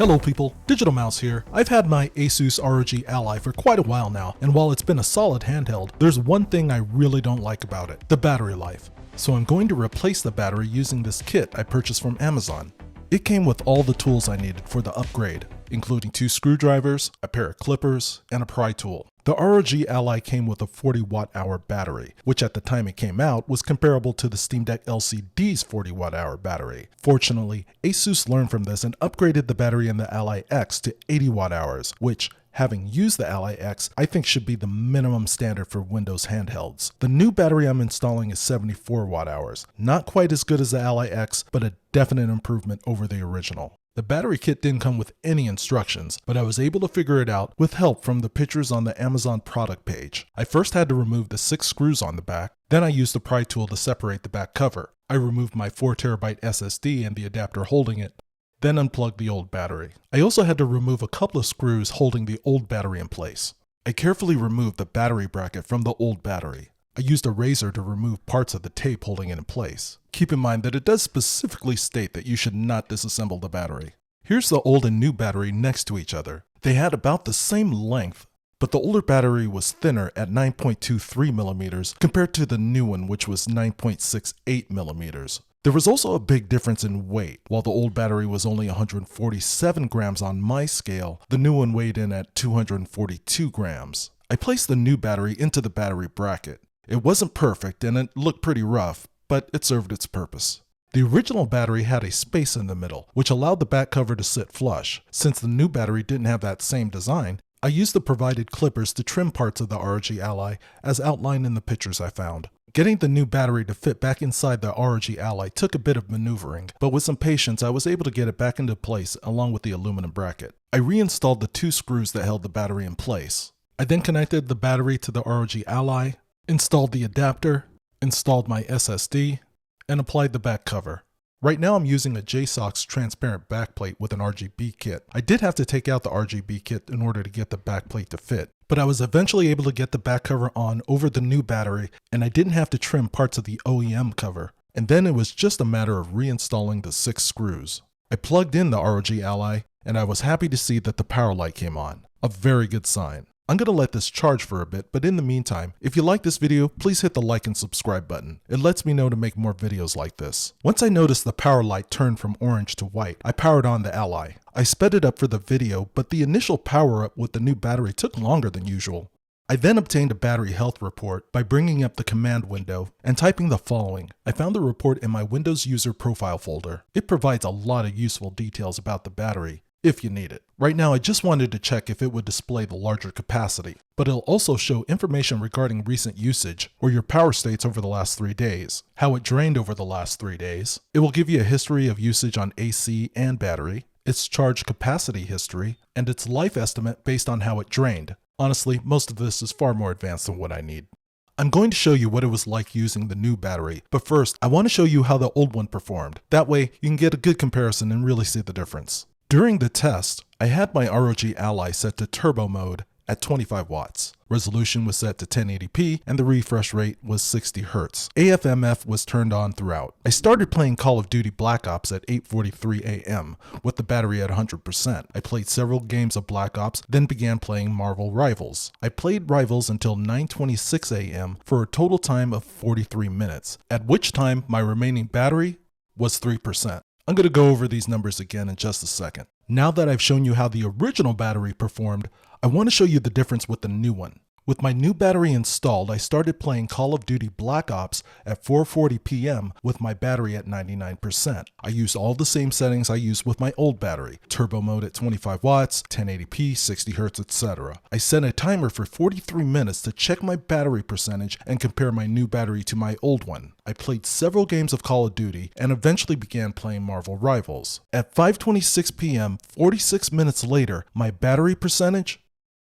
Hello people, Digital Mouse here. I've had my Asus ROG Ally for quite a while now, and while it's been a solid handheld, there's one thing I really don't like about it, the battery life. So I'm going to replace the battery using this kit I purchased from Amazon. It came with all the tools I needed for the upgrade, including 2 screwdrivers, a pair of clippers, and a pry tool. The ROG Ally came with a 40 watt-hour battery, which at the time it came out was comparable to the Steam Deck LCD's 40 watt-hour battery. Fortunately, Asus learned from this and upgraded the battery in the Ally X to 80 watt-hours, which, having used the Ally X, I think should be the minimum standard for Windows handhelds. The new battery I'm installing is 74 watt-hours. Not quite as good as the Ally X, but a definite improvement over the original. The battery kit didn't come with any instructions, but I was able to figure it out with help from the pictures on the Amazon product page. I first had to remove the 6 screws on the back, then I used the pry tool to separate the back cover. I removed my 4TB SSD and the adapter holding it, then unplugged the old battery. I also had to remove a couple of screws holding the old battery in place. I carefully removed the battery bracket from the old battery. I used a razor to remove parts of the tape holding it in place. Keep in mind that it does specifically state that you should not disassemble the battery. Here's the old and new battery next to each other. They had about the same length, but the older battery was thinner at 9.23 millimeters compared to the new one, which was 9.68 millimeters. There was also a big difference in weight. While the old battery was only 147 grams on my scale, the new one weighed in at 242 grams. I placed the new battery into the battery bracket. It wasn't perfect and it looked pretty rough, but it served its purpose. The original battery had a space in the middle, which allowed the back cover to sit flush. Since the new battery didn't have that same design, I used the provided clippers to trim parts of the ROG Ally as outlined in the pictures I found. Getting the new battery to fit back inside the ROG Ally took a bit of maneuvering, but with some patience I was able to get it back into place along with the aluminum bracket. I reinstalled the 2 screws that held the battery in place. I then connected the battery to the ROG Ally, installed the adapter, installed my SSD, and applied the back cover. Right now I'm using a Jsaux transparent backplate with an RGB kit. I did have to take out the RGB kit in order to get the backplate to fit, but I was eventually able to get the back cover on over the new battery and I didn't have to trim parts of the OEM cover. And then it was just a matter of reinstalling the 6 screws. I plugged in the ROG Ally and I was happy to see that the power light came on. A very good sign. I'm going to let this charge for a bit, but in the meantime, if you like this video, please hit the like and subscribe button. It lets me know to make more videos like this. Once I noticed the power light turned from orange to white, I powered on the Ally. I sped it up for the video, but the initial power up with the new battery took longer than usual. I then obtained a battery health report by bringing up the command window and typing the following. I found the report in my Windows user profile folder. It provides a lot of useful details about the battery, if you need it. Right now I just wanted to check if it would display the larger capacity, but it'll also show information regarding recent usage or your power states over the last 3 days, how it drained over the last 3 days. It will give you a history of usage on AC and battery, its charge capacity history, and its life estimate based on how it drained. Honestly, most of this is far more advanced than what I need. I'm going to show you what it was like using the new battery, but first I want to show you how the old one performed. That way you can get a good comparison and really see the difference. During the test, I had my ROG Ally set to turbo mode at 25 watts. Resolution was set to 1080p and the refresh rate was 60 Hz. AFMF was turned on throughout. I started playing Call of Duty Black Ops at 8:43 AM with the battery at 100%. I played several games of Black Ops, then began playing Marvel Rivals. I played Rivals until 9:26 AM for a total time of 43 minutes, at which time my remaining battery was 3%. I'm going to go over these numbers again in just a second. Now that I've shown you how the original battery performed, I want to show you the difference with the new one. With my new battery installed, I started playing Call of Duty Black Ops at 4:40 PM with my battery at 99%. I used all the same settings I used with my old battery. Turbo mode at 25 watts, 1080p, 60 Hz, etc. I set a timer for 43 minutes to check my battery percentage and compare my new battery to my old one. I played several games of Call of Duty and eventually began playing Marvel Rivals. At 5:26 PM, 46 minutes later, my battery percentage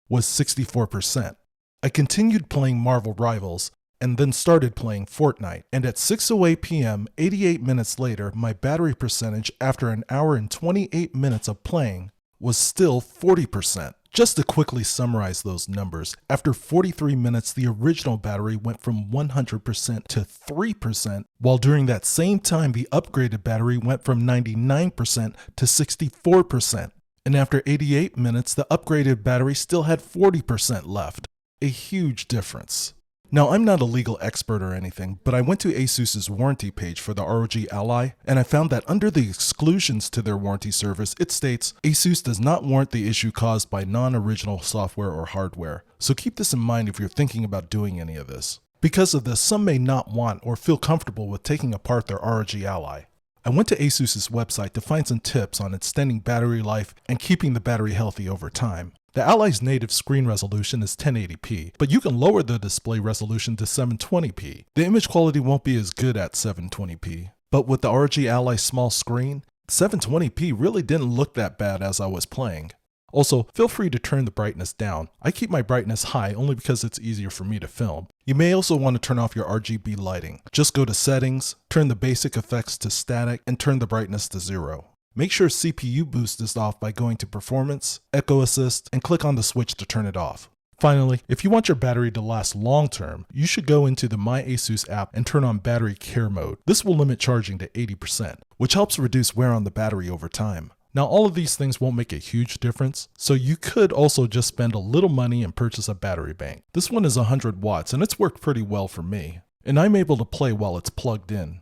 was 64%. I continued playing Marvel Rivals and then started playing Fortnite, and at 6:08 PM, 88 minutes later, my battery percentage after an hour and 28 minutes of playing was still 40%. Just to quickly summarize those numbers, after 43 minutes the original battery went from 100% to 3%, while during that same time the upgraded battery went from 99% to 64%. And after 88 minutes, the upgraded battery still had 40% left. A huge difference. Now, I'm not a legal expert or anything, but I went to Asus's warranty page for the ROG Ally, and I found that under the exclusions to their warranty service, it states, Asus does not warrant the issue caused by non-original software or hardware. So keep this in mind if you're thinking about doing any of this. Because of this, some may not want or feel comfortable with taking apart their ROG Ally. I went to Asus's website to find some tips on extending battery life and keeping the battery healthy over time. The Ally's native screen resolution is 1080p, but you can lower the display resolution to 720p. The image quality won't be as good at 720p, but with the ROG Ally's small screen, 720p really didn't look that bad as I was playing. Also, feel free to turn the brightness down. I keep my brightness high only because it's easier for me to film. You may also want to turn off your RGB lighting. Just go to Settings, turn the basic effects to static, and turn the brightness to 0. Make sure CPU boost is off by going to Performance, Echo Assist, and click on the switch to turn it off. Finally, if you want your battery to last long term, you should go into the My Asus app and turn on battery care mode. This will limit charging to 80%, which helps reduce wear on the battery over time. Now, all of these things won't make a huge difference, so you could also just spend a little money and purchase a battery bank. This one is 100 watts and it's worked pretty well for me, and I'm able to play while it's plugged in.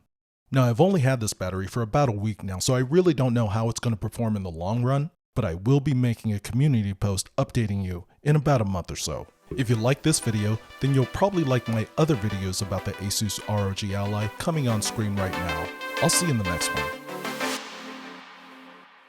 Now, I've only had this battery for about a week now, so I really don't know how it's going to perform in the long run, but I will be making a community post updating you in about a month or so. If you like this video, then you'll probably like my other videos about the Asus ROG Ally coming on screen right now. I'll see you in the next one.